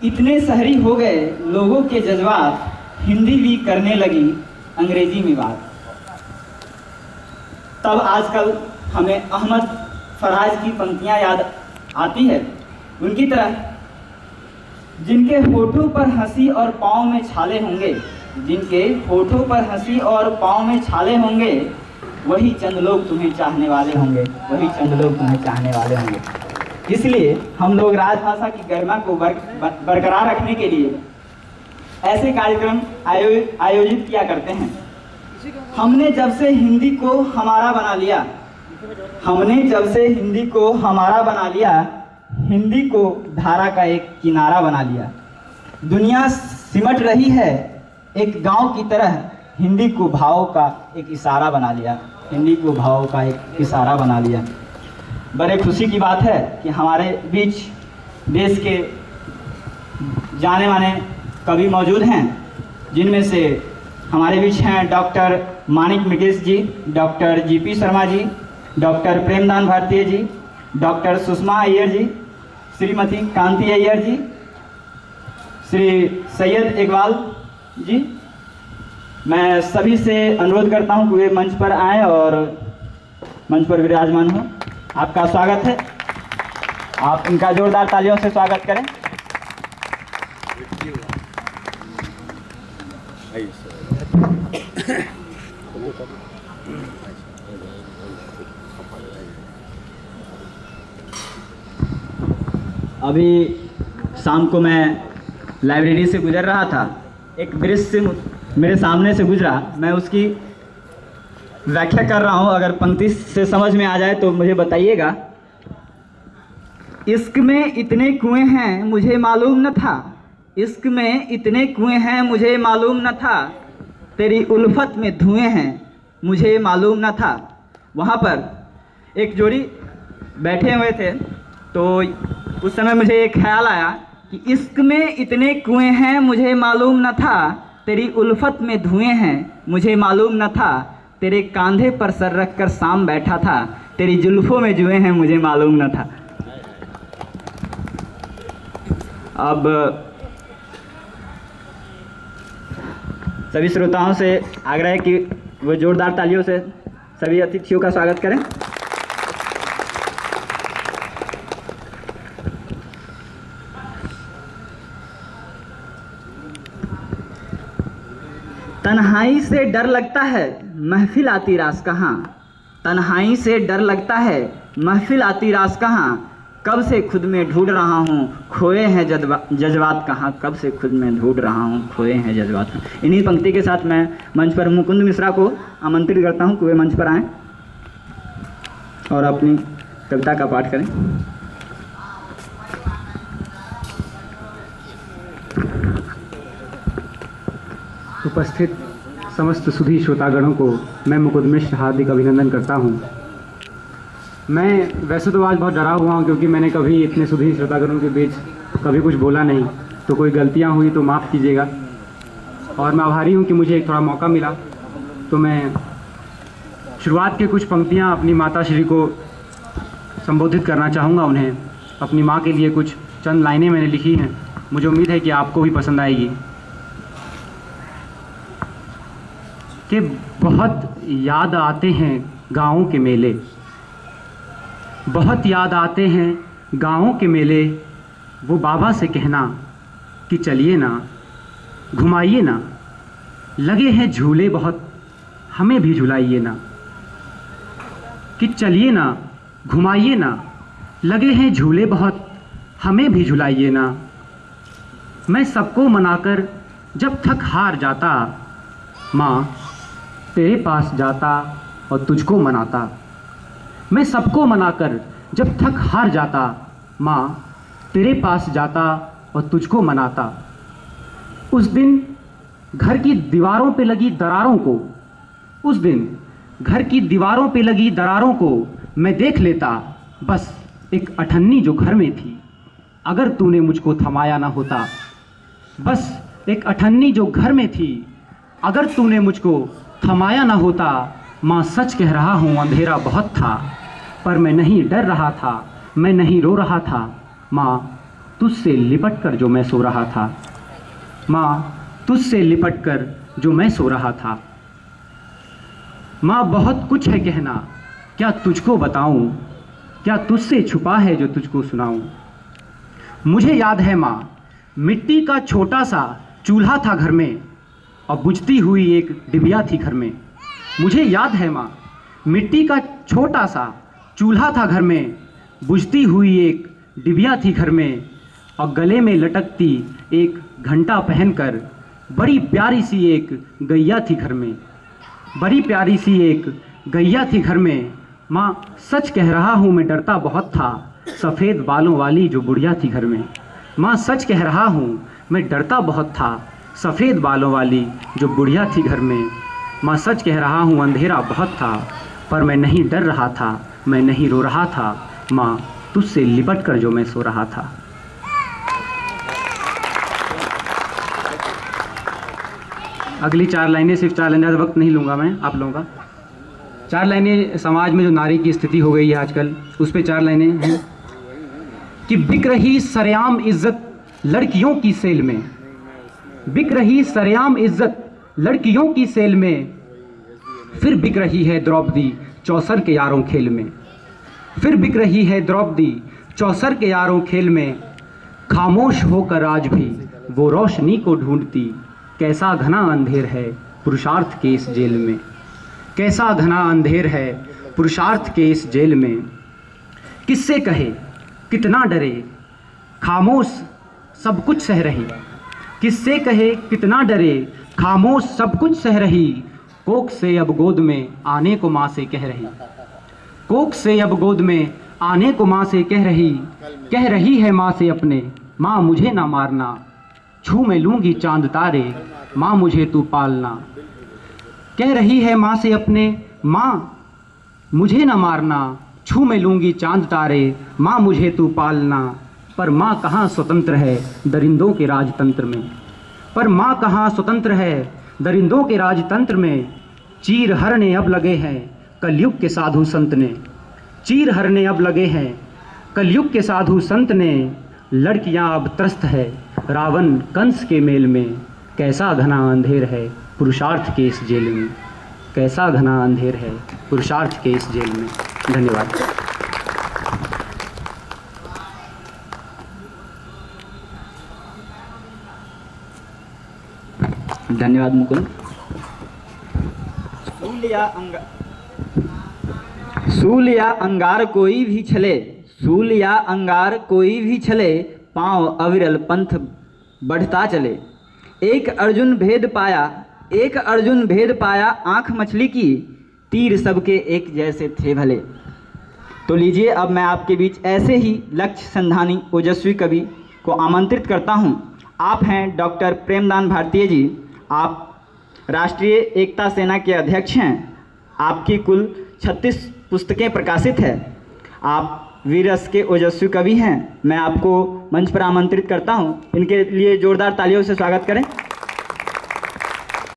इतने शहरी हो गए लोगों के जज्बात, हिंदी भी करने लगी अंग्रेजी में बात। तब आजकल हमें अहमद फराज की पंक्तियां याद आती है। उनकी तरह जिनके होठों पर हंसी और पाँव में छाले होंगे, जिनके होठों पर हंसी और पाँव में छाले होंगे, वही चंद लोग तुम्हें चाहने वाले होंगे, वही चंद लोग तुम्हें चाहने वाले होंगे। इसलिए हम लोग राजभाषा की गरिमा को बरकरार रखने के लिए ऐसे कार्यक्रम आयोजित किया करते हैं। हमने जब से हिंदी को हमारा बना लिया, हमने जब से हिंदी को हमारा बना लिया, हिंदी को धारा का एक किनारा बना लिया। दुनिया सिमट रही है एक गांव की तरह, हिंदी को भाव का एक इशारा बना लिया, हिंदी को भाव का एक इशारा बना लिया। बड़े खुशी की बात है कि हमारे बीच देश के जाने माने कवि मौजूद हैं, जिनमें से हमारे बीच हैं डॉक्टर मानिक मृगेश जी, doctor GP Sharma ji, doctor Premdan भारतीय जी, डॉक्टर सुषमा अय्यर जी, श्रीमती कांति अय्यर जी, श्री सैयद इकबाल जी। मैं सभी से अनुरोध करता हूं कि वे मंच पर आएँ और मंच पर विराजमान हो। आपका स्वागत है, आप इनका जोरदार तालियों से स्वागत करें। अभी शाम को मैं लाइब्रेरी से गुजर रहा था, एक दृश्य मेरे सामने से गुजरा, मैं उसकी व्याख्या कर रहा हूँ, अगर पंक्ति से समझ में आ जाए तो मुझे बताइएगा। इश्क में इतने कुएं हैं मुझे मालूम न था, इश्क में इतने कुएं हैं मुझे मालूम न था, तेरी उल्फत में धुएं हैं मुझे मालूम न था। वहाँ पर एक जोड़ी बैठे हुए थे, तो उस समय मुझे एक ख्याल आया कि इश्क में इतने कुएं हैं मुझे मालूम न था, तेरी उल्फत में धुएं हैं मुझे मालूम न था, तेरे कांधे पर सर रख कर शाम बैठा था, तेरी जुल्फों में जुए हैं मुझे मालूम न था। अब सभी श्रोताओं से आग्रह है कि वो जोरदार तालियों से सभी अतिथियों का स्वागत करें। तन्हाई से डर लगता है महफिल आती रास कहाँ, तन्हाई से डर लगता है महफिल आती रास कहाँ, कब से खुद में ढूंढ रहा हूँ खोए हैं जज्बात कहाँ, कब से खुद में ढूंढ रहा हूँ खोए हैं जज्बात कहाँ। इन्हीं पंक्ति के साथ मैं मंच पर मुकुंद मिश्रा को आमंत्रित करता हूँ कि वे मंच पर आएँ और अपनी कविता का पाठ करें। उपस्थित समस्त सुधी श्रोतागणों को मैं मुकुंद मिश्र हार्दिक अभिनंदन करता हूं। मैं वैसे तो आज बहुत डरा हुआ हूं, क्योंकि मैंने कभी इतने सुधी श्रोतागणों के बीच कभी कुछ बोला नहीं, तो कोई गलतियां हुई तो माफ़ कीजिएगा। और मैं आभारी हूं कि मुझे एक थोड़ा मौका मिला, तो मैं शुरुआत के कुछ पंक्तियां अपनी माता श्री को संबोधित करना चाहूँगा। उन्हें अपनी माँ के लिए कुछ चंद लाइनें मैंने लिखी हैं, मुझे उम्मीद है कि आपको भी पसंद आएगी। कि बहुत याद आते हैं गाँवों के मेले, बहुत याद आते हैं गाँवों के मेले, वो बाबा से कहना कि चलिए ना घुमाइए ना, लगे हैं झूले बहुत हमें भी झुलाइए ना, कि चलिए ना घुमाइए ना, लगे हैं झूले बहुत हमें भी झुलाइए ना। मैं सबको मनाकर जब थक हार जाता, माँ तेरे पास जाता और तुझको मनाता। मैं सबको मनाकर जब थक हार जाता, माँ तेरे पास जाता और तुझको मनाता। उस दिन घर की दीवारों पे लगी दरारों को, उस दिन घर की दीवारों पे लगी दरारों को मैं देख लेता, बस एक अठन्नी जो घर में थी, अगर तूने मुझको थमाया ना होता। बस एक अठन्नी जो घर में थी, अगर तूने मुझको थमाया ना होता। माँ सच कह रहा हूँ अंधेरा बहुत था, पर मैं नहीं डर रहा था, मैं नहीं रो रहा था। माँ तुझसे लिपट कर जो मैं सो रहा था, माँ तुझसे लिपट कर जो मैं सो रहा था। माँ बहुत कुछ है कहना, क्या तुझको बताऊं, क्या तुझसे छुपा है जो तुझको सुनाऊं। मुझे याद है माँ, मिट्टी का छोटा सा चूल्हा था घर में और बुझती हुई एक डिबिया थी घर में। मुझे याद है माँ, मिट्टी का छोटा सा चूल्हा था घर में, बुझती हुई एक डिबिया थी घर में, और गले में लटकती एक घंटा पहनकर बड़ी प्यारी सी एक गैया थी घर में। बड़ी प्यारी सी एक गैया थी घर में। माँ सच कह रहा हूँ मैं डरता बहुत था, सफ़ेद बालों वाली जो बुढ़िया थी घर में। माँ सच कह रहा हूँ मैं डरता बहुत था, सफ़ेद बालों वाली जो बुढ़िया थी घर में। माँ सच कह रहा हूँ अंधेरा बहुत था, पर मैं नहीं डर रहा था, मैं नहीं रो रहा था। माँ तुझसे लिपट कर जो मैं सो रहा था। अगली 4 लाइनें, सिर्फ 4 लाइनें, ज़्यादा वक्त नहीं लूँगा मैं आप लोगों का। 4 लाइनें समाज में जो नारी की स्थिति हो गई है आजकल, उस पर 4 लाइनें हैं कि बिक रही सरेआम इज्जत लड़कियों की सेल में, बिक रही सरेआम इज्जत लड़कियों की सेल में, फिर बिक रही है द्रौपदी चौसर के यारों खेल में, फिर बिक रही है द्रौपदी चौसर के यारों खेल में। खामोश होकर आज भी वो रोशनी को ढूंढती, कैसा घना अंधेर है पुरुषार्थ के इस जेल में, कैसा घना अंधेर है पुरुषार्थ के इस जेल में। किससे कहे कितना डरे, खामोश सब कुछ सह रही, किससे कहे कितना डरे, खामोश सब कुछ सह रही। कोख से अब गोद में आने को माँ से कह रही, कोख से अब गोद में आने को माँ से कह रही है माँ से अपने, माँ मुझे ना मारना, छू मैं लूँगी चांद तारे, माँ मुझे तू पालना। कह रही है माँ से अपने, माँ मुझे ना मारना, छू मैं लूँगी चांद तारे, माँ मुझे तू पालना। पर माँ कहाँ स्वतंत्र है दरिंदों के राजतंत्र में, पर माँ कहाँ स्वतंत्र है दरिंदों के राजतंत्र में। चीर हरने अब लगे हैं कलयुग के साधु संत ने, चीर हरने अब लगे हैं कलयुग के साधु संत ने। लड़कियां अब त्रस्त है रावण कंस के मेल में, कैसा घना अंधेर है पुरुषार्थ के इस जेल में, कैसा घना अंधेर है पुरुषार्थ के इस जेल में। धन्यवाद। धन्यवाद मुकुंद। सूल या अंगार कोई भी छले, सूल या अंगार कोई भी छले, पाँव अविरल पंथ बढ़ता चले। एक अर्जुन भेद पाया, एक अर्जुन भेद पाया, आँख मछली की, तीर सबके एक जैसे थे भले। तो लीजिए अब मैं आपके बीच ऐसे ही लक्ष्य संधानी ओजस्वी कवि को आमंत्रित करता हूँ। आप हैं डॉक्टर प्रेमदान भारतीय जी, आप राष्ट्रीय एकता सेना के अध्यक्ष हैं। आपकी कुल 36 पुस्तकें प्रकाशित है। आप वीर रस के ओजस्वी कवि हैं। मैं आपको मंच पर आमंत्रित करता हूं। इनके लिए जोरदार तालियों से स्वागत करें।